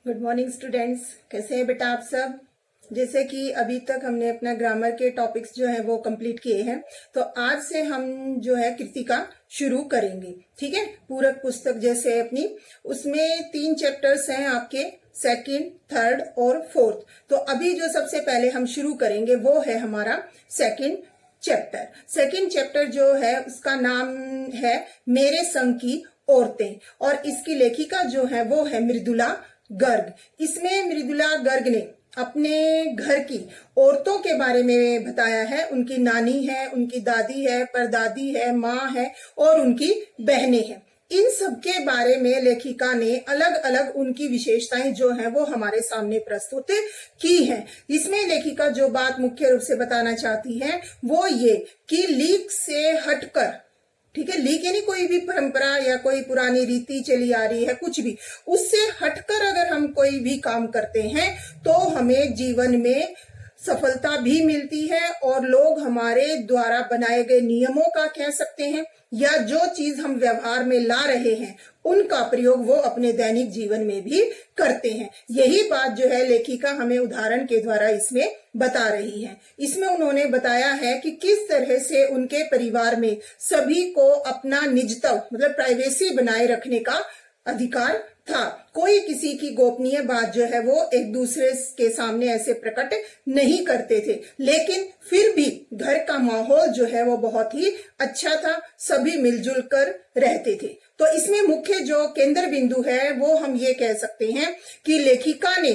Good morning students, कैसे हैं बेटा आप सब। जैसे कि अभी तक हमने अपना ग्रामर के टॉपिक्स जो है वो कंप्लीट किए हैं, तो आज से हम जो है कृतिका शुरू करेंगे। ठीक है, पूरक पुस्तक जैसे है अपनी, उसमें 3 चैप्टर्स हैं आपके, सेकंड, थर्ड और फोर्थ। तो अभी जो सबसे पहले हम शुरू करेंगे वो है हमारा सेकंड चैप्टर। सेकंड चैप्टर जो है उसका नाम है मेरे संग की औरतें, और इसकी लेखिका जो है वो है मृदुला गर्ग। इसमें मृदुला गर्ग ने अपने घर की औरतों के बारे में बताया है। उनकी नानी है, उनकी दादी है, परदादी है, माँ है और उनकी बहनें हैं। इन सब के बारे में लेखिका ने अलग अलग उनकी विशेषताएं जो हैं वो हमारे सामने प्रस्तुत की हैं। इसमें लेखिका जो बात मुख्य रूप से बताना चाहती है वो ये कि लीक से हटकर, ठीक है, लीक यानी कोई भी परंपरा या कोई पुरानी रीति चली आ रही है, कुछ भी उससे हटकर अगर हम कोई भी काम करते हैं तो हमें जीवन में सफलता भी मिलती है और लोग हमारे द्वारा बनाए गए नियमों का कह सकते हैं या जो चीज हम व्यवहार में ला रहे हैं उनका प्रयोग वो अपने दैनिक जीवन में भी करते हैं। यही बात जो है लेखिका हमें उदाहरण के द्वारा इसमें बता रही है। इसमें उन्होंने बताया है कि किस तरह से उनके परिवार में सभी को अपना निजत्व मतलब प्राइवेसी बनाए रखने का अधिकार था। कोई किसी की गोपनीय बात जो है वो एक दूसरे के सामने ऐसे प्रकट नहीं करते थे, लेकिन फिर भी घर का माहौल जो है वो बहुत ही अच्छा था, सभी मिलजुल कर रहते थे। तो इसमें मुख्य जो केंद्र बिंदु है वो हम ये कह सकते हैं कि लेखिका ने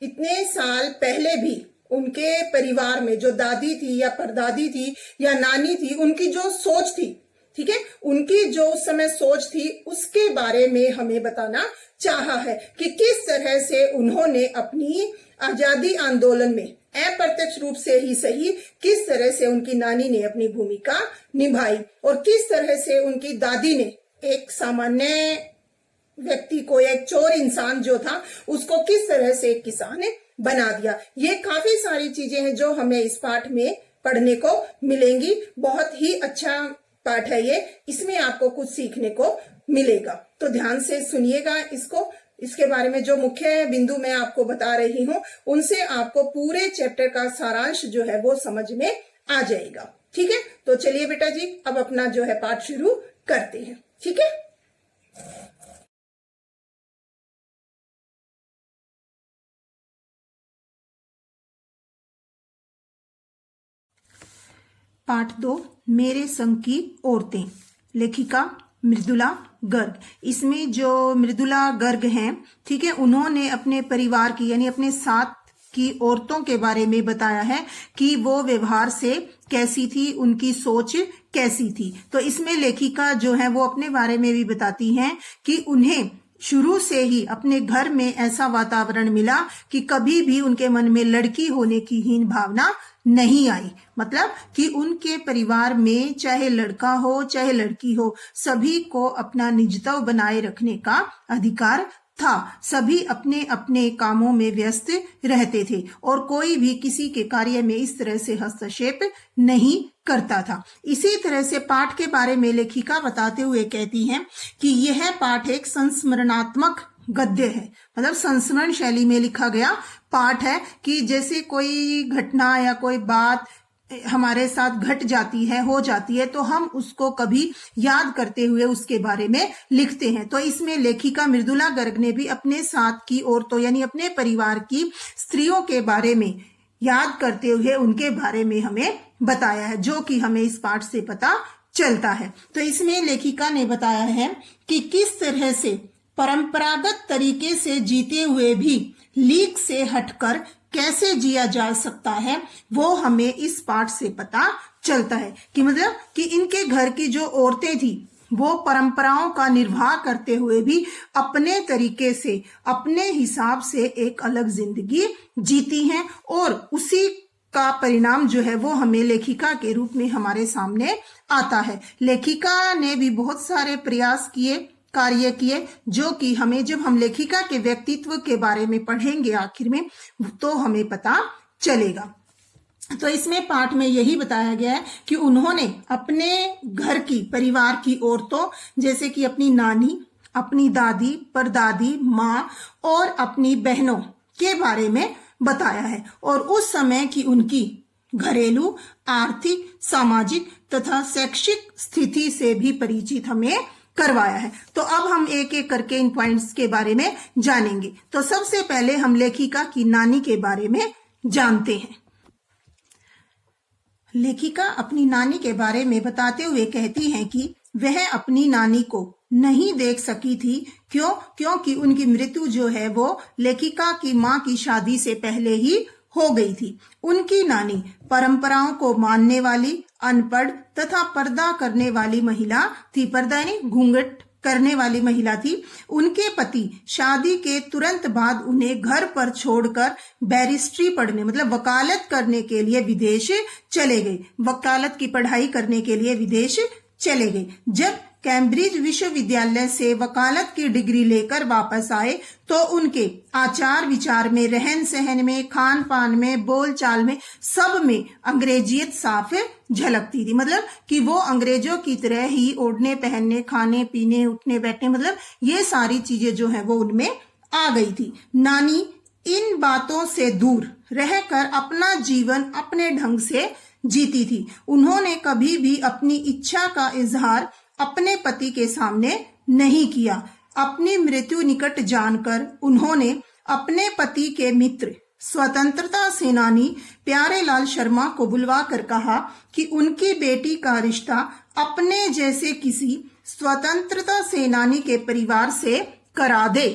इतने साल पहले भी उनके परिवार में जो दादी थी या परदादी थी या नानी थी, उनकी जो सोच थी, ठीक है, उनकी जो उस समय सोच थी उसके बारे में हमें बताना चाहा है कि किस तरह से उन्होंने अपनी आजादी आंदोलन में अप्रत्यक्ष रूप से ही सही किस तरह से उनकी नानी ने अपनी भूमिका निभाई और किस तरह से उनकी दादी ने एक सामान्य व्यक्ति को, एक चोर इंसान जो था उसको किस तरह से एक किसान बना दिया। ये काफी सारी चीजें हैं जो हमें इस पाठ में पढ़ने को मिलेंगी। बहुत ही अच्छा पाठ है ये, इसमें आपको कुछ सीखने को मिलेगा, तो ध्यान से सुनिएगा इसको। इसके बारे में जो मुख्य बिंदु मैं आपको बता रही हूँ उनसे आपको पूरे चैप्टर का सारांश जो है वो समझ में आ जाएगा। ठीक है, तो चलिए बेटा जी अब अपना जो है पाठ शुरू करते हैं। ठीक है, पाठ 2 मेरे संग की औरतें, लेखिका मृदुला गर्ग। इसमें जो मृदुला गर्ग हैं, ठीक है, उन्होंने अपने परिवार की यानी अपने साथ की औरतों के बारे में बताया है कि वो व्यवहार से कैसी थी, उनकी सोच कैसी थी। तो इसमें लेखिका जो है वो अपने बारे में भी बताती हैं कि उन्हें शुरू से ही अपने घर में ऐसा वातावरण मिला कि कभी भी उनके मन में लड़की होने की हीन भावना नहीं आई। मतलब कि उनके परिवार में चाहे लड़का हो चाहे लड़की हो, सभी को अपना निजत्व बनाए रखने का अधिकार था। सभी अपने अपने कामों में व्यस्त रहते थे और कोई भी किसी के कार्य में इस तरह से हस्तक्षेप नहीं करता था। इसी तरह से पाठ के बारे में लेखिका बताते हुए कहती हैं कि यह पाठ एक संस्मरणात्मक गद्य है, मतलब संस्मरण शैली में लिखा गया पाठ है कि जैसे कोई घटना या कोई बात हमारे साथ घट जाती है, हो जाती है, तो हम उसको कभी याद करते हुए उसके बारे में लिखते हैं। तो इसमें लेखिका मृदुला गर्ग ने भी अपने साथ की औरतों यानी अपने परिवार की स्त्रियों के बारे में याद करते हुए उनके बारे में हमें बताया है, जो कि हमें इस पाठ से पता चलता है। तो इसमें लेखिका ने बताया है कि किस तरह से परंपरागत तरीके से जीते हुए भी लीक से हटकर कैसे जिया जा सकता है वो हमें इस पाठ से पता चलता है। कि मतलब कि इनके घर की जो औरतें थी वो परंपराओं का निर्वाह करते हुए भी अपने तरीके से, अपने हिसाब से एक अलग जिंदगी जीती हैं और उसी का परिणाम जो है वो हमें लेखिका के रूप में हमारे सामने आता है। लेखिका ने भी बहुत सारे प्रयास किए, कार्य किए, जो कि हमें जब हम लेखिका के व्यक्तित्व के बारे में पढ़ेंगे आखिर में तो हमें पता चलेगा। तो इसमें पाठ में यही बताया गया है कि उन्होंने अपने घर की, परिवार की औरतों जैसे कि अपनी नानी, अपनी दादी, परदादी, माँ और अपनी बहनों के बारे में बताया है और उस समय की उनकी घरेलू, आर्थिक, सामाजिक तथा शैक्षिक स्थिति से भी परिचित हमें करवाया है। तो अब हम एक एक करके इन पॉइंट्स के बारे में जानेंगे। तो सबसे पहले हम लेखिका की नानी के बारे में जानते हैं। लेखिका अपनी नानी के बारे में बताते हुए कहती हैं कि वह अपनी नानी को नहीं देख सकी थी। क्योंकि उनकी मृत्यु जो है वो लेखिका की माँ की शादी से पहले ही हो गई थी। उनकी नानी परंपराओं को मानने वाली, अनपढ़ तथा पर्दा करने वाली महिला थी। पर्दा यानी घूंघट करने वाली महिला थी। उनके पति शादी के तुरंत बाद उन्हें घर पर छोड़कर बैरिस्ट्री पढ़ने मतलब वकालत करने के लिए विदेश चले गए। वकालत की पढ़ाई करने के लिए विदेश चले गए। जब कैम्ब्रिज विश्वविद्यालय से वकालत की डिग्री लेकर वापस आए तो उनके आचार विचार में, रहन सहन में, खान पान में, बोल चाल में, सब में अंग्रेजियत साफ झलकती थी। मतलब कि वो अंग्रेजों की तरह ही ओढ़ने पहनने, खाने पीने, उठने बैठने, मतलब ये सारी चीजें जो है वो उनमें आ गई थी। नानी इन बातों से दूर रहकर अपना जीवन अपने ढंग से जीती थी। उन्होंने कभी भी अपनी इच्छा का इजहार अपने पति के सामने नहीं किया। अपनी मृत्यु निकट जानकर उन्होंने अपने पति के मित्र स्वतंत्रता सेनानी प्यारेलाल शर्मा को बुलवा कर कहा कि उनकी बेटी का रिश्ता अपने जैसे किसी स्वतंत्रता सेनानी के परिवार से करा दे।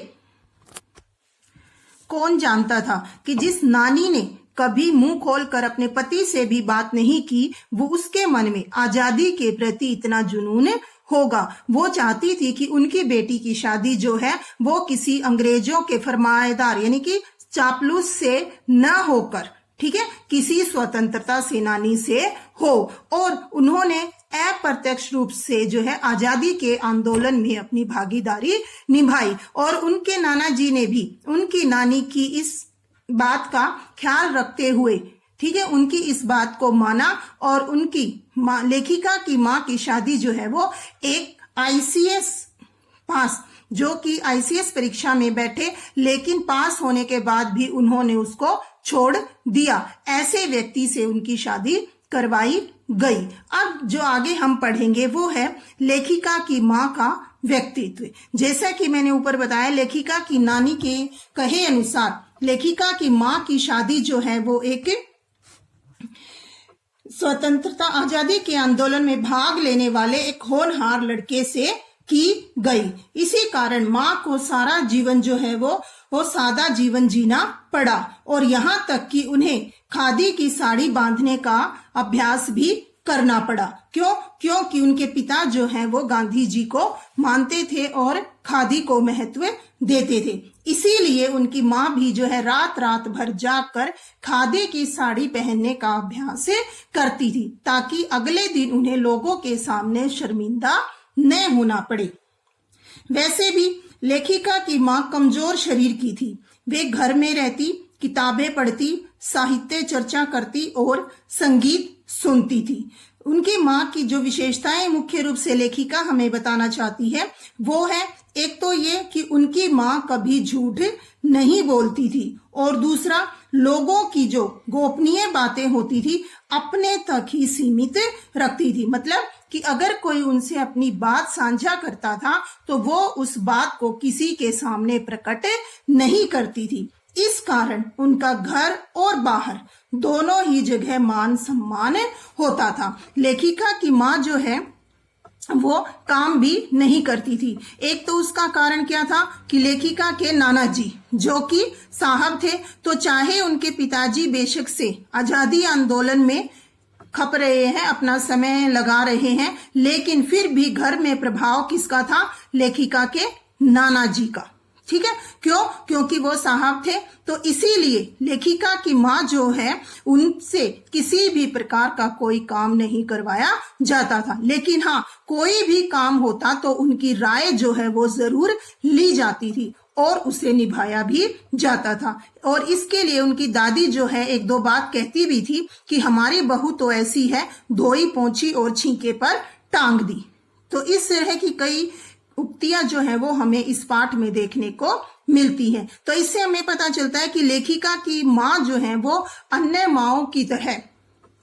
कौन जानता था कि जिस नानी ने कभी मुंह खोलकर अपने पति से भी बात नहीं की, वो उसके मन में आजादी के प्रति इतना जुनून होगा। वो चाहती थी कि उनकी बेटी की शादी जो है वो किसी अंग्रेजों के फरमाएदार यानी कि चापलूस से न होकर, ठीक है, किसी स्वतंत्रता सेनानी से हो। और उन्होंने अप्रत्यक्ष रूप से जो है आजादी के आंदोलन में अपनी भागीदारी निभाई। और उनके नाना जी ने भी उनकी नानी की इस बात का ख्याल रखते हुए, ठीक है, उनकी इस बात को माना और उनकी लेखिका की माँ की शादी जो है वो एक आईसीएस पास, जो कि आईसीएस परीक्षा में बैठे लेकिन पास होने के बाद भी उन्होंने उसको छोड़ दिया, ऐसे व्यक्ति से उनकी शादी करवाई गई। अब जो आगे हम पढ़ेंगे वो है लेखिका की माँ का व्यक्तित्व। जैसा कि मैंने ऊपर बताया, लेखिका की नानी के कहे अनुसार लेखिका की माँ की शादी जो है वो एक स्वतंत्रता आजादी के आंदोलन में भाग लेने वाले एक होनहार लड़के से की गई। इसी कारण माँ को सारा जीवन जो है वो सादा जीवन जीना पड़ा और यहाँ तक कि उन्हें खादी की साड़ी बांधने का अभ्यास भी करना पड़ा। क्योंकि उनके पिता जो हैं वो गांधी जी को मानते थे और खादी को महत्व देते थे। इसीलिए उनकी माँ भी जो है रात रात भर जागकर खादी की साड़ी पहनने का अभ्यास करती थी ताकि अगले दिन उन्हें लोगों के सामने शर्मिंदा न होना पड़े। वैसे भी लेखिका की माँ कमजोर शरीर की थी। वे घर में रहती, किताबें पढ़ती, साहित्य चर्चा करती और संगीत सुनती थी। उनकी माँ की जो विशेषताएं मुख्य रूप से लेखिका हमें बताना चाहती है वो है, एक तो ये कि उनकी माँ कभी झूठ नहीं बोलती थी और दूसरा, लोगों की जो गोपनीय बातें होती थी अपने तक ही सीमित रखती थी। मतलब कि अगर कोई उनसे अपनी बात साझा करता था तो वो उस बात को किसी के सामने प्रकट नहीं करती थी। इस कारण उनका घर और बाहर दोनों ही जगह मान सम्मान होता था। लेखिका की माँ जो है वो काम भी नहीं करती थी। एक तो उसका कारण क्या था कि लेखिका के नाना जी जो कि साहब थे, तो चाहे उनके पिताजी बेशक से आजादी आंदोलन में खप रहे हैं, अपना समय लगा रहे हैं, लेकिन फिर भी घर में प्रभाव किसका था? लेखिका के नाना जी का। ठीक है, क्योंकि वो साहब थे, तो इसीलिए लेखिका की माँ जो है उनसे किसी भी प्रकार का कोई काम नहीं करवाया जाता था। लेकिन हाँ, कोई भी काम होता तो उनकी राय जो है वो जरूर ली जाती थी और उसे निभाया भी जाता था। और इसके लिए उनकी दादी जो है एक दो बात कहती भी थी कि हमारी बहू तो ऐसी है, धोई पोंछी और छींके पर टांग दी। तो इस तरह की कई उक्तियां जो है वो हमें इस पाठ में देखने को मिलती हैं। तो इससे हमें पता चलता है कि लेखिका की माँ जो है वो अन्य माँओं की तरह,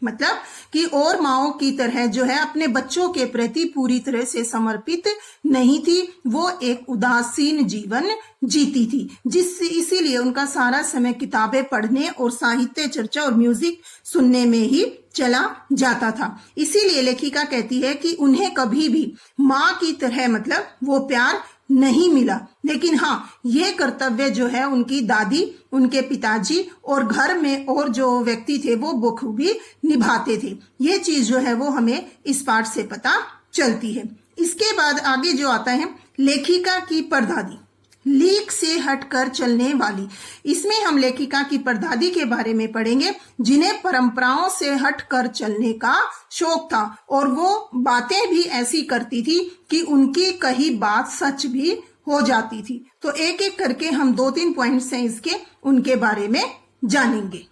मतलब कि और माँओं की तरह जो है अपने बच्चों के प्रति पूरी तरह से समर्पित नहीं थी। वो एक उदासीन जीवन जीती थी, जिससे इसीलिए उनका सारा समय किताबें पढ़ने और साहित्य चर्चा और म्यूजिक सुनने में ही चला जाता था। इसीलिए लेखिका कहती है कि उन्हें कभी भी माँ की तरह मतलब वो प्यार नहीं मिला, लेकिन हाँ ये कर्तव्य जो है उनकी दादी, उनके पिताजी और घर में और जो व्यक्ति थे वो बखूबी निभाते थे। ये चीज जो है वो हमें इस पाठ से पता चलती है। इसके बाद आगे जो आता है लेखिका की परदादी, लीक से हटकर चलने वाली। इसमें हम लेखिका की परदादी के बारे में पढ़ेंगे, जिन्हें परंपराओं से हटकर चलने का शौक था और वो बातें भी ऐसी करती थी कि उनकी कही बात सच भी हो जाती थी। तो एक एक करके हम 2-3 पॉइंट्स हैं इसके, उनके बारे में जानेंगे।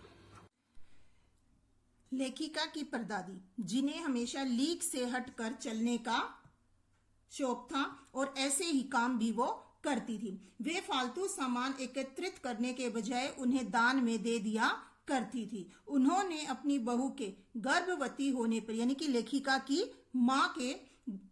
लेखिका की परदादी, जिन्हें हमेशा लीक से हटकर चलने का शौक था और ऐसे ही काम भी वो करती थी। वे फालतू सामान एकत्रित करने के बजाय उन्हें दान में दे दिया करती थी। उन्होंने अपनी बहू के गर्भवती होने पर, यानी कि लेखिका की माँ के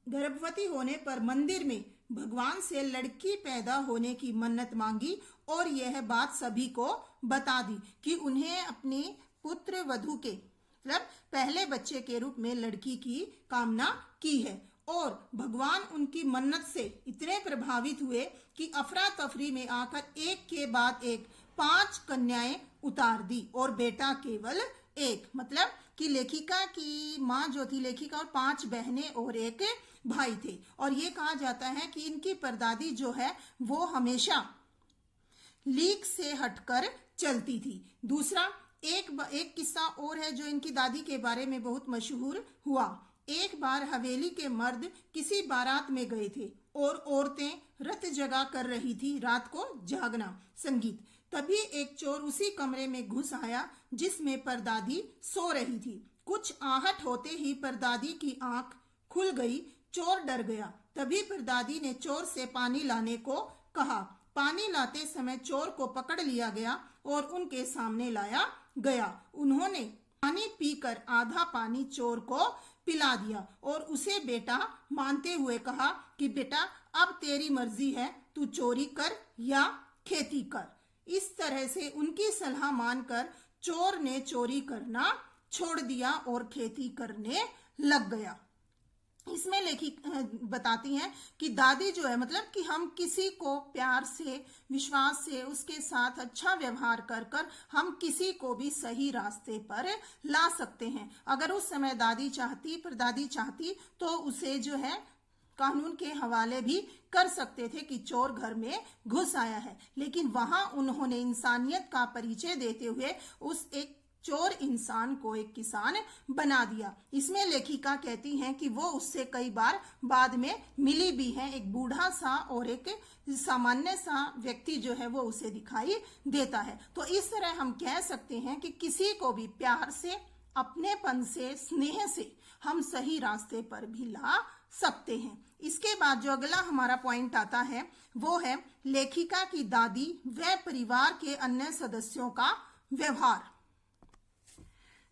गर्भवती होने पर मंदिर में भगवान से लड़की पैदा होने की मन्नत मांगी और यह बात सभी को बता दी कि उन्हें अपने पुत्र वधू के मतलब पहले बच्चे के रूप में लड़की की कामना की है। और भगवान उनकी मन्नत से इतने प्रभावित हुए कि अफरा तफरी में आकर एक के बाद एक 5 कन्याएं उतार दी और बेटा केवल एक। मतलब कि लेखिका की माँ जो थी, लेखिका और 5 बहनें और एक भाई थे। और ये कहा जाता है कि इनकी परदादी जो है वो हमेशा लीक से हटकर चलती थी। दूसरा एक किस्सा और है जो इनकी दादी के बारे में बहुत मशहूर हुआ। एक बार हवेली के मर्द किसी बारात में गए थे और औरतें रत जगा कर रही थी, रात को जागना, संगीत। तभी एक चोर उसी कमरे में घुस आया जिसमें परदादी सो रही थी। कुछ आहट होते ही परदादी की आंख खुल गई। चोर डर गया। तभी परदादी ने चोर से पानी लाने को कहा। पानी लाते समय चोर को पकड़ लिया गया और उनके सामने लाया गया। उन्होंने पानी पीकर आधा पानी चोर को पिला दिया और उसे बेटा मानते हुए कहा कि बेटा अब तेरी मर्जी है, तू चोरी कर या खेती कर। इस तरह से उनकी सलाह मानकर चोर ने चोरी करना छोड़ दिया और खेती करने लग गया। इसमें लेखिक बताती हैं कि दादी जो है मतलब कि हम किसी को प्यार से, विश्वास से, उसके साथ अच्छा व्यवहार कर कर हम किसी को भी सही रास्ते पर ला सकते हैं। अगर उस समय दादी चाहती, परदादी चाहती तो उसे जो है कानून के हवाले भी कर सकते थे कि चोर घर में घुस आया है। लेकिन वहां उन्होंने इंसानियत का परिचय देते हुए उस एक चोर इंसान को एक किसान बना दिया। इसमें लेखिका कहती हैं कि वो उससे कई बार बाद में मिली भी हैं। एक बूढ़ा सा और एक सामान्य सा व्यक्ति जो है वो उसे दिखाई देता है। तो इस तरह हम कह सकते हैं कि किसी को भी प्यार से, अपनेपन से, स्नेह से हम सही रास्ते पर भी ला सकते हैं। इसके बाद जो अगला हमारा पॉइंट आता है वो है लेखिका की दादी व परिवार के अन्य सदस्यों का व्यवहार।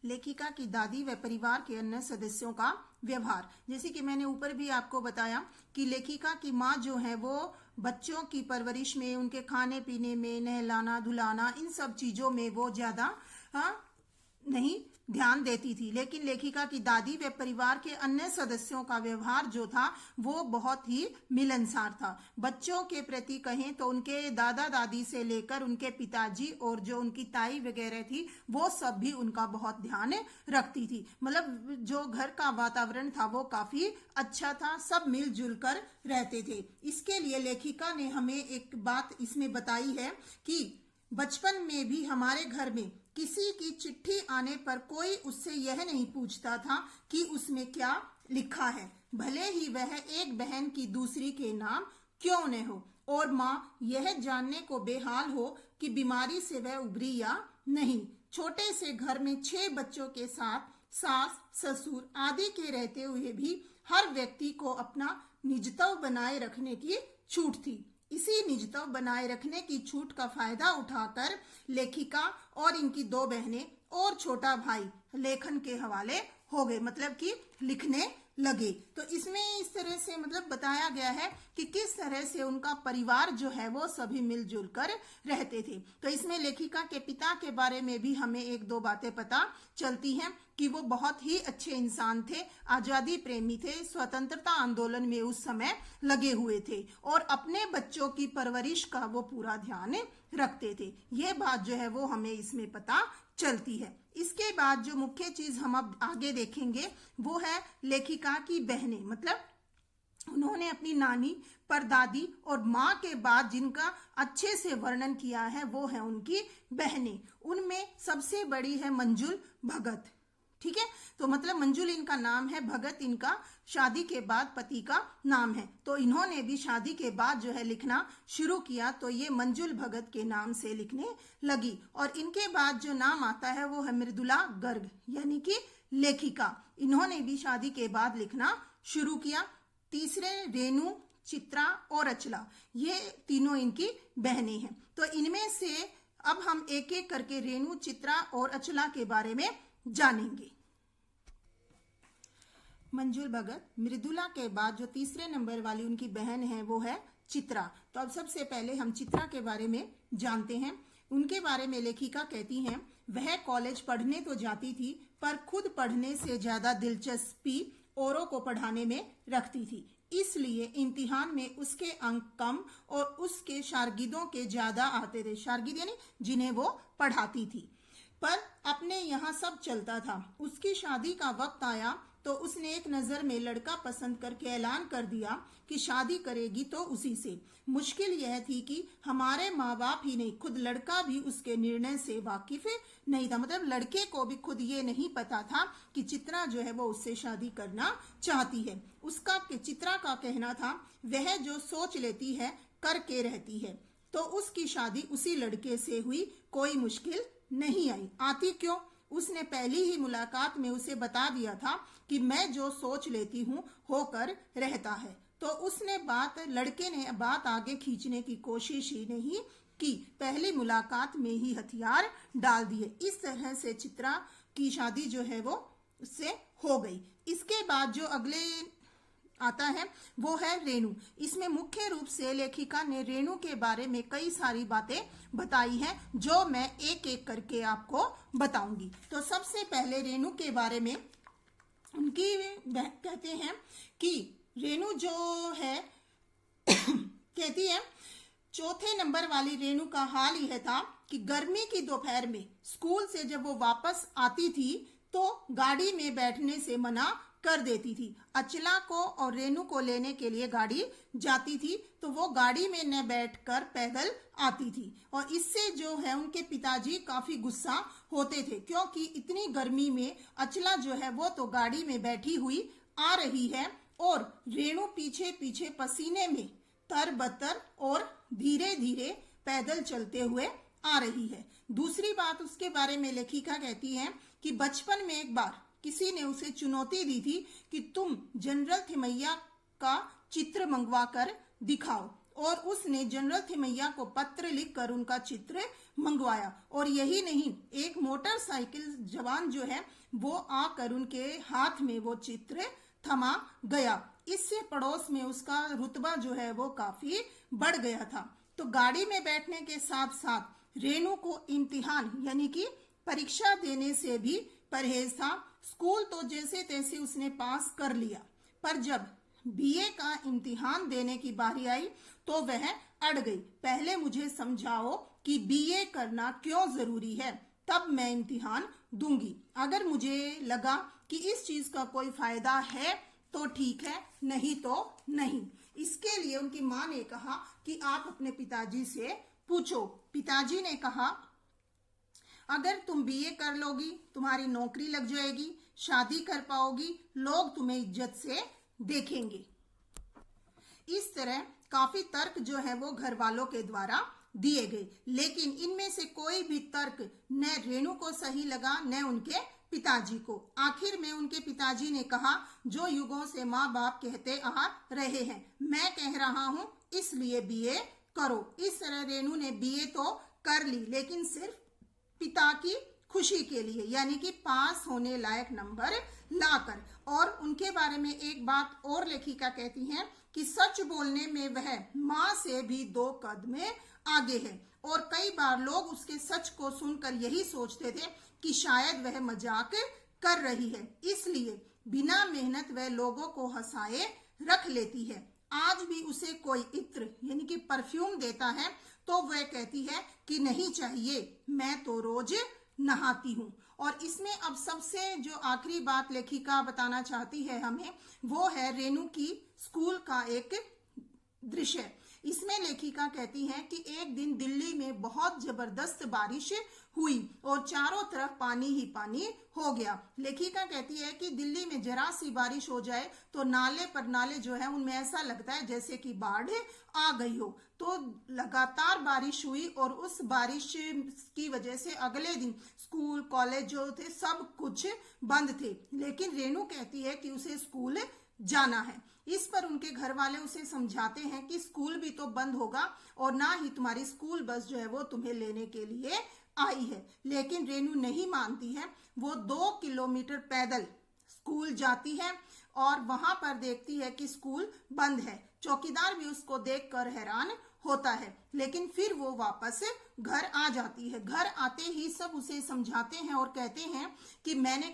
लेखिका की दादी व परिवार के अन्य सदस्यों का व्यवहार, जैसे कि मैंने ऊपर भी आपको बताया कि लेखिका की माँ जो है वो बच्चों की परवरिश में, उनके खाने पीने में, नहलाना धुलाना, इन सब चीजों में वो ज्यादा नहीं ध्यान देती थी। लेकिन लेखिका की दादी व परिवार के अन्य सदस्यों का व्यवहार जो था वो बहुत ही मिलनसार था। बच्चों के प्रति कहें तो उनके दादा दादी से लेकर उनके पिताजी और जो उनकी ताई वगैरह थी वो सब भी उनका बहुत ध्यान रखती थी। मतलब जो घर का वातावरण था वो काफी अच्छा था, सब मिलजुल कर रहते थे। इसके लिए लेखिका ने हमें एक बात इसमें बताई है कि बचपन में भी हमारे घर में किसी की चिट्ठी आने पर कोई उससे यह नहीं पूछता था कि उसमें क्या लिखा है, भले ही वह एक बहन की दूसरी के नाम क्यों न हो, और माँ यह जानने को बेहाल हो कि बीमारी से वह उभरी या नहीं। छोटे से घर में 6 बच्चों के साथ सास, ससुर आदि के रहते हुए भी हर व्यक्ति को अपना निजता बनाए रखने की छूट थी। इसी निजता बनाए रखने की छूट का फायदा उठाकर लेखिका और इनकी दो बहनें और छोटा भाई लेखन के हवाले हो गए, मतलब कि लिखने लगे। तो इसमें इस तरह से मतलब बताया गया है कि किस तरह से उनका परिवार जो है वो सभी मिलजुल कर रहते थे। तो इसमें लेखिका के पिता के बारे में भी हमें एक दो बातें पता चलती हैं कि वो बहुत ही अच्छे इंसान थे, आजादी प्रेमी थे, स्वतंत्रता आंदोलन में उस समय लगे हुए थे और अपने बच्चों की परवरिश का वो पूरा ध्यान रखते थे। ये बात जो है वो हमें इसमें पता चलती है। इसके बाद जो मुख्य चीज हम अब आगे देखेंगे वो है लेखिका की बहनें, मतलब उन्होंने अपनी नानी, परदादी और माँ के बाद जिनका अच्छे से वर्णन किया है वो है उनकी बहनें। उनमें सबसे बड़ी है मंजुल भगत। ठीक है, तो मतलब मंजुल इनका नाम है, भगत इनका शादी के बाद पति का नाम है। तो इन्होंने भी शादी के बाद जो है लिखना शुरू किया, तो ये मंजुल भगत के नाम से लिखने लगी। और इनके बाद जो नाम आता है वो है मृदुला गर्ग, यानी कि लेखिका। इन्होंने भी शादी के बाद लिखना शुरू किया। तीसरे रेणु, चित्रा और अचला, ये तीनों इनकी बहनें हैं। तो इनमें से अब हम एक एक करके रेणु, चित्रा और अचला के बारे में जानेंगे। मंजुल भगत, मृदुला के बाद जो तीसरे नंबर वाली उनकी बहन है वो है चित्रा। तो अब सबसे पहले हम चित्रा के बारे में जानते हैं। उनके बारे में लेखिका कहती हैं, वह कॉलेज पढ़ने तो जाती थी पर खुद पढ़ने से ज्यादा दिलचस्पी औरों को पढ़ाने में रखती थी, इसलिए इम्तिहान में उसके अंक कम और उसके शार्गिदों के ज्यादा आते थे। शार्गिद यानी जिन्हें वो पढ़ाती थी। पर अपने यहाँ सब चलता था। उसकी शादी का वक्त आया तो उसने एक नजर में लड़का पसंद करके ऐलान कर दिया कि शादी करेगी तो उसी से। मुश्किल यह थी कि हमारे माँ बाप ही नहीं, खुद लड़का भी उसके निर्णय से वाकिफ नहीं था। मतलब लड़के को भी खुद ये नहीं पता था कि चित्रा जो है वो उससे शादी करना चाहती है। उसका चित्रा का कहना था वह जो सोच लेती है करके रहती है। तो उसकी शादी उसी लड़के से हुई, कोई मुश्किल नहीं आती क्यों? उसने पहली ही मुलाकात में उसे बता दिया था कि मैं जो सोच लेती हूँ होकर रहता है। तो उसने लड़के ने बात आगे खींचने की कोशिश ही नहीं की, पहली मुलाकात में ही हथियार डाल दिए। इस तरह से चित्रा की शादी जो है वो उससे हो गई। इसके बाद जो अगले आता है वो है रेणु। इसमें मुख्य रूप से लेखिका ने रेणु के बारे में कई सारी बातें बताई हैं जो मैं एक एक करके आपको बताऊंगी। तो सबसे पहले रेणु के बारे में उनकी कहते हैं कि रेणु जो है कहती है, चौथे नंबर वाली रेणु का हाल यह था कि गर्मी की दोपहर में स्कूल से जब वो वापस आती थी तो गाड़ी में बैठने से मना कर देती थी। अचला को और रेणु को लेने के लिए गाड़ी जाती थी तो वो गाड़ी में न बैठकर पैदल आती थी और इससे जो है उनके पिताजी काफी गुस्सा होते थे, क्योंकि इतनी गर्मी में अचला जो है वो तो गाड़ी में बैठी हुई आ रही है और रेणु पीछे पीछे पसीने में तरबतर और धीरे धीरे पैदल चलते हुए आ रही है। दूसरी बात उसके बारे में लेखिका कहती है कि बचपन में एक बार किसी ने उसे चुनौती दी थी कि तुम जनरल थिमैया का चित्र मंगवा कर दिखाओ, और उसने जनरल थिमैया को पत्र लिखकर उनका चित्र मंगवाया। और यही नहीं, एक मोटरसाइकिल जवान जो है वो आकर उनके हाथ में वो चित्र थमा गया। इससे पड़ोस में उसका रुतबा जो है वो काफी बढ़ गया था। तो गाड़ी में बैठने के साथ साथ रेणु को इम्तिहान यानी कि परीक्षा देने से भी परहेज था। स्कूल तो जैसे तैसे उसने पास कर लिया, पर जब बीए का इम्तिहान देने की बारी आई तो वह अड़ गई। पहले मुझे समझाओ कि बीए करना क्यों जरूरी है, तब मैं इम्तिहान दूंगी। अगर मुझे लगा कि इस चीज का कोई फायदा है तो ठीक है, नहीं तो नहीं। इसके लिए उनकी माँ ने कहा कि आप अपने पिताजी से पूछो। पिताजी ने कहा अगर तुम बीए कर लोगी तुम्हारी नौकरी लग जाएगी, शादी कर पाओगी, लोग तुम्हें इज्जत से देखेंगे। इस तरह काफी तर्क जो है वो घर वालों के द्वारा दिए गए, लेकिन इनमें से कोई भी तर्क न रेणु को सही लगा न उनके पिताजी को। आखिर में उनके पिताजी ने कहा, जो युगों से माँ बाप कहते आ रहे हैं, मैं कह रहा हूँ, इसलिए बीए करो। इस तरह रेनू ने बीए तो कर ली, लेकिन सिर्फ पिता की खुशी के लिए, यानी कि पास होने लायक नंबर लाकर। और उनके बारे में एक बात और लेखिका कहती हैं कि सच बोलने में वह माँ से भी 2 कदम आगे है। और कई बार लोग उसके सच को सुनकर यही सोचते थे कि शायद वह मजाक कर रही है, इसलिए बिना मेहनत वह लोगों को हंसाए रख लेती है। आज भी उसे कोई इत्र यानी कि परफ्यूम देता है तो वह कहती है कि नहीं चाहिए, मैं तो रोज नहाती हूँ। और इसमें अब सबसे जो आखिरी बात लेखिका बताना चाहती है हमें, वो है रेनू की स्कूल का एक दृश्य। इसमें लेखिका कहती है कि एक दिन दिल्ली में बहुत जबरदस्त बारिश हुई और चारों तरफ पानी ही पानी हो गया। लेखिका कहती है कि दिल्ली में जरा सी बारिश हो जाए तो नाले पर नाले जो है उनमें ऐसा लगता है जैसे कि बाढ़ आ गई हो। तो लगातार बारिश हुई और उस बारिश की वजह से अगले दिन स्कूल कॉलेज जो थे सब कुछ बंद थे। लेकिन रेनू कहती है कि उसे स्कूल जाना है। इस पर उनके घर वाले उसे समझाते हैं कि स्कूल भी तो बंद होगा और ना ही तुम्हारी स्कूल बस जो है वो तुम्हें लेने के लिए आई है। लेकिन रेनू नहीं मानती है। वो 2 किलोमीटर पैदल स्कूल जाती है और वहां पर देखती है कि स्कूल बंद है। चौकीदार भी उसको देखकर हैरान होता है, लेकिन फिर वो वापस घर आ जाती है। घर आते ही सब उसे समझाते हैं और कहते हैं कि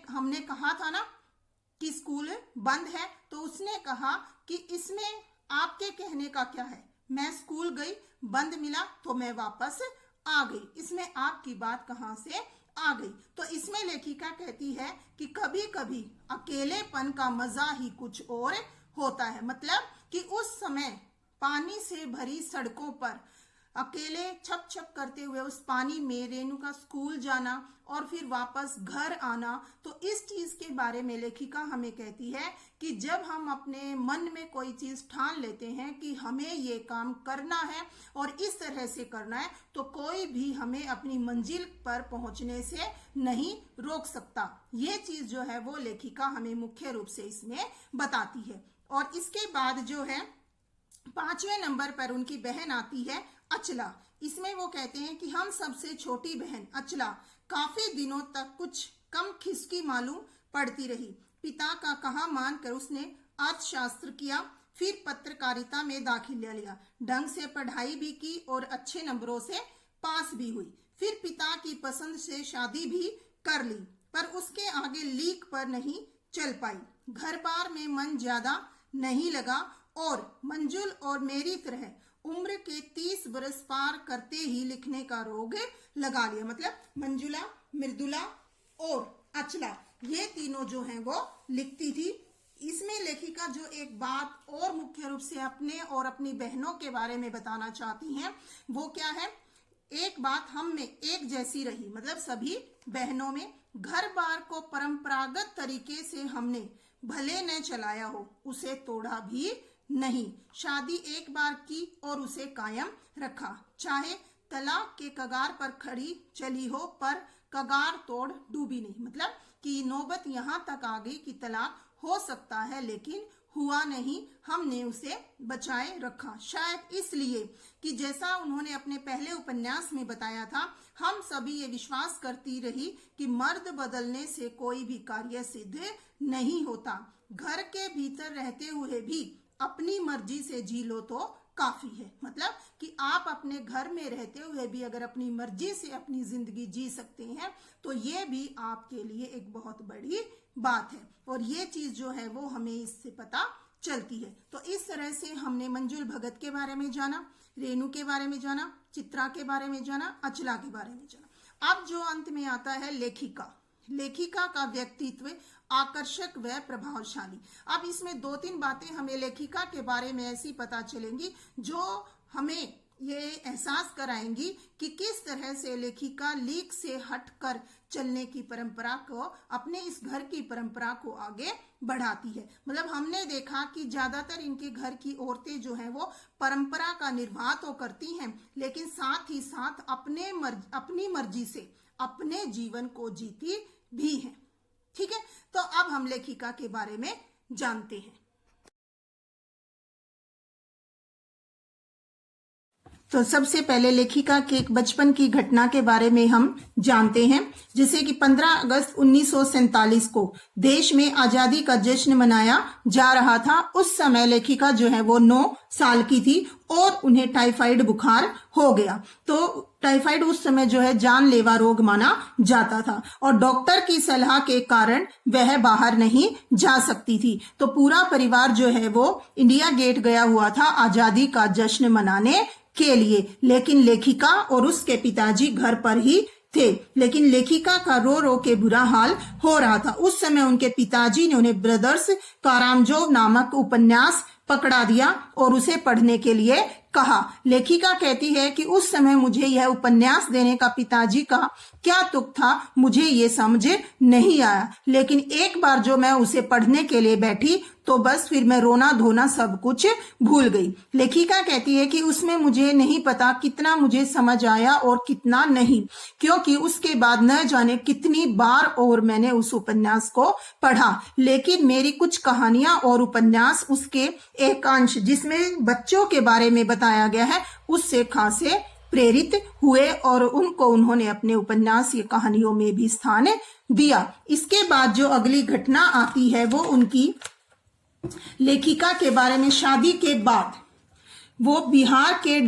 हमने कहा था ना कि स्कूल बंद है। तो उसने कहा कि इसमें आपके कहने का क्या है, मैं स्कूल गई, बंद मिला तो मैं वापस आ गई, इसमें आपकी बात कहां से आ गई। तो इसमें लेखिका कहती है कि कभी कभी अकेलेपन का मजा ही कुछ और होता है। मतलब कि उस समय पानी से भरी सड़कों पर अकेले छप छप करते हुए उस पानी में रेनू का स्कूल जाना और फिर वापस घर आना, तो इस चीज के बारे में लेखिका हमें कहती है कि जब हम अपने मन में कोई चीज ठान लेते हैं कि हमें ये काम करना है और इस तरह से करना है, तो कोई भी हमें अपनी मंजिल पर पहुंचने से नहीं रोक सकता। ये चीज जो है वो लेखिका हमें मुख्य रूप से इसमें बताती है। और इसके बाद जो है 5वें नंबर पर उनकी बहन आती है अचला। इसमें वो कहते हैं कि हम सबसे छोटी बहन अचला काफी दिनों तक कुछ कम खिसकी मालूम पड़ती रही। पिता का कहा मानकर उसने अर्थशास्त्र किया, फिर पत्रकारिता में दाखिला लिया, ढंग से पढ़ाई भी की और अच्छे नंबरों से पास भी हुई। फिर पिता की पसंद से शादी भी कर ली, पर उसके आगे लीक पर नहीं चल पाई। घर बार में मन ज्यादा नहीं लगा और मंजुल और मेरी तरह उम्र के 30 बरस पार करते ही लिखने का रोग लगा लिया। मतलब मंजुला, मृदुला और अचला ये तीनों जो हैं वो लिखती थी। इसमें लेखिका जो एक बात और मुख्य रूप से अपने और अपनी बहनों के बारे में बताना चाहती हैं वो क्या है, एक बात हम में एक जैसी रही। मतलब सभी बहनों में घर बार को परंपरागत तरीके से हमने भले न चलाया हो, उसे तोड़ा भी नहीं। शादी एक बार की और उसे कायम रखा, चाहे तलाक के कगार पर खड़ी चली हो पर कगार तोड़ डूबी नहीं। मतलब कि नौबत यहां तक आ गई कि तलाक हो सकता है लेकिन हुआ नहीं, हमने उसे बचाए रखा। शायद इसलिए कि जैसा उन्होंने अपने पहले उपन्यास में बताया था, हम सभी ये विश्वास करती रही कि मर्द बदलने से कोई भी कार्य सिद्ध नहीं होता। घर के भीतर रहते हुए भी अपनी मर्जी से जी लो तो काफी है। मतलब कि आप अपने घर में रहते हुए भी अगर अपनी मर्जी से अपनी जिंदगी जी सकते हैं तो ये भी आपके लिए एक बहुत बड़ी बात है। और ये चीज जो है वो हमें इससे पता चलती है। तो इस तरह से हमने मंजुल भगत के बारे में जाना, रेनू के बारे में जाना, चित्रा के बारे में जाना, अचला के बारे में जाना। अब जो अंत में आता है लेखिका। लेखिका का व्यक्तित्व आकर्षक व प्रभावशाली। अब इसमें 2-3 बातें हमें लेखिका के बारे में ऐसी पता चलेंगी जो हमें ये एहसास कराएंगी कि किस तरह से लेखिका लीक से हटकर चलने की परंपरा को, अपने इस घर की परंपरा को आगे बढ़ाती है। मतलब हमने देखा कि ज्यादातर इनके घर की औरतें जो हैं वो परंपरा का निर्वाह तो करती हैं लेकिन साथ ही साथ अपनी मर्जी से अपने जीवन को जीती भी हैं। ठीक है, तो अब हम लेखिका के बारे में जानते हैं। तो सबसे पहले लेखिका के एक बचपन की घटना के बारे में हम जानते हैं, जिसे कि 15 अगस्त 1947 को देश में आजादी का जश्न मनाया जा रहा था। उस समय लेखिका जो है वो 9 साल की थी और उन्हें टाइफाइड बुखार हो गया। तो टाइफाइड उस समय जो है जानलेवा रोग माना जाता था और डॉक्टर की सलाह के कारण वह बाहर नहीं जा सकती थी। तो पूरा परिवार जो है वो इंडिया गेट गया हुआ था आजादी का जश्न मनाने के लिए, लेकिन लेखिका और उसके पिताजी घर पर ही थे। लेकिन लेखिका का रो रो के बुरा हाल हो रहा था। उस समय उनके पिताजी ने उन्हें ब्रदर्स कारामजोव नामक उपन्यास पकड़ा दिया और उसे पढ़ने के लिए कहा। लेखिका कहती है कि उस समय मुझे यह उपन्यास देने का पिताजी का क्या तुक था, मुझे ये समझ नहीं आया। लेकिन एक बार जो मैं उसे पढ़ने के लिए बैठी तो बस फिर मैं रोना धोना सब कुछ भूल गई। लेखिका कहती है कि उसमें मुझे नहीं पता कितना मुझे समझ आया और कितना नहीं, क्योंकि उसके बाद न जाने कितनी बार और मैंने उस उपन्यास को पढ़ा। लेकिन मेरी कुछ कहानियां और उपन्यास उसके एकांश जिसमें बच्चों के बारे में बताया गया है उससे खासे प्रेरित हुए और उनको उन्होंने अपने उपन्यास या कहानियों में भी स्थान दिया। इसके बाद जो अगली घटना आती है वो उनकी लेखिका के बारे में। शादी के बाद वो बिहार के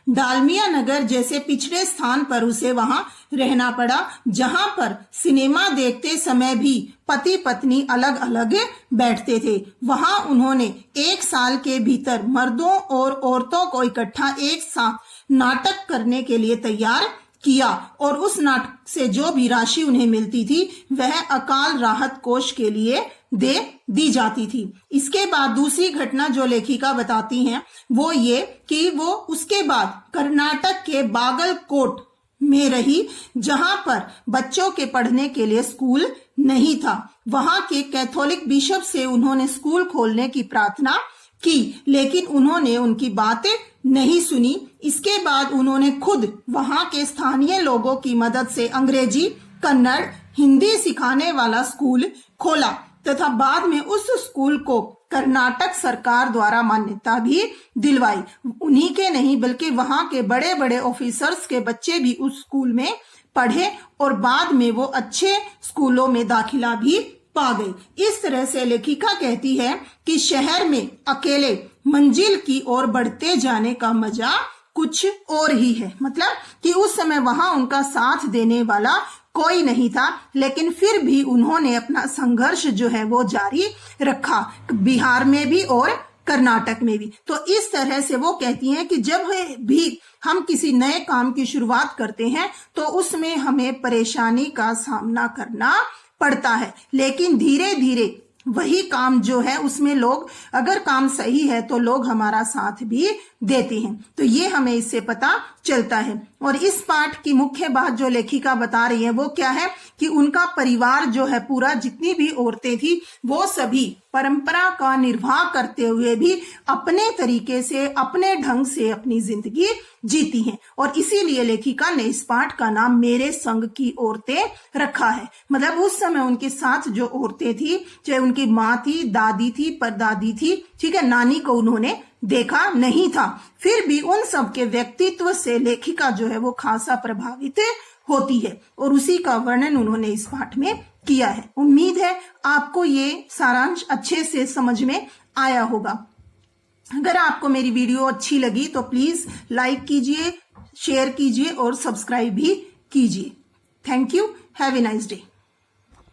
डालमिया नगर जैसे पिछड़े स्थान पर उसे वहां रहना पड़ा, जहां पर सिनेमा देखते समय भी पति पत्नी अलग अलग बैठते थे। वहां उन्होंने 1 साल के भीतर मर्दों और औरतों को इकट्ठा एक साथ नाटक करने के लिए तैयार किया और उस नाटक से जो भी राशि उन्हें मिलती थी वह अकाल राहत कोष के लिए दे दी जाती थी। इसके बाद दूसरी घटना जो लेखिका बताती हैं वो ये कि वो उसके बाद कर्नाटक के बागलकोट में रही, जहां पर बच्चों के पढ़ने के लिए स्कूल नहीं था। वहां के कैथोलिक बिशप से उन्होंने स्कूल खोलने की प्रार्थना की, लेकिन उन्होंने उनकी बातें नहीं सुनी। इसके बाद उन्होंने खुद वहां के स्थानीय लोगों की मदद से अंग्रेजी, कन्नड़, हिंदी सिखाने वाला स्कूल खोला तथा बाद में उस स्कूल को कर्नाटक सरकार द्वारा मान्यता भी दिलवाई। उन्हीं के नहीं बल्कि वहां के बड़े बड़े ऑफिसर्स के बच्चे भी उस स्कूल में पढ़े और बाद में वो अच्छे स्कूलों में दाखिला भी पा गई। इस तरह से लेखिका कहती है कि शहर में अकेले मंजिल की ओर बढ़ते जाने का मजा कुछ और ही है। मतलब कि उस समय वहां उनका साथ देने वाला कोई नहीं था, लेकिन फिर भी उन्होंने अपना संघर्ष जो है वो जारी रखा, बिहार में भी और कर्नाटक में भी। तो इस तरह से वो कहती हैं कि जब भी हम किसी नए काम की शुरुआत करते हैं तो उसमें हमें परेशानी का सामना करना पड़ता है, लेकिन धीरे धीरे वही काम जो है उसमें लोग, अगर काम सही है तो लोग हमारा साथ भी देते हैं। तो ये हमें इससे पता चलता है। और इस पाठ की मुख्य बात जो लेखिका बता रही है वो क्या है कि उनका परिवार जो है पूरा, जितनी भी औरतें थी वो सभी परंपरा का निर्वाह करते हुए भी अपने तरीके से, अपने ढंग से अपनी जिंदगी जीती हैं। और इसीलिए लेखिका ने इस पाठ का नाम मेरे संग की औरतें रखा है। मतलब उस समय उनके साथ जो औरतें थी, चाहे उनकी माँ थी, दादी थी, परदादी थी, ठीक है, नानी को उन्होंने देखा नहीं था, फिर भी उन सब के व्यक्तित्व से लेखिका जो है वो खासा प्रभावित होती है और उसी का वर्णन उन्होंने इस पाठ में किया है। उम्मीद है आपको ये सारांश अच्छे से समझ में आया होगा। अगर आपको मेरी वीडियो अच्छी लगी तो प्लीज लाइक कीजिए, शेयर कीजिए और सब्सक्राइब भी कीजिए। Thank you. Have a nice day.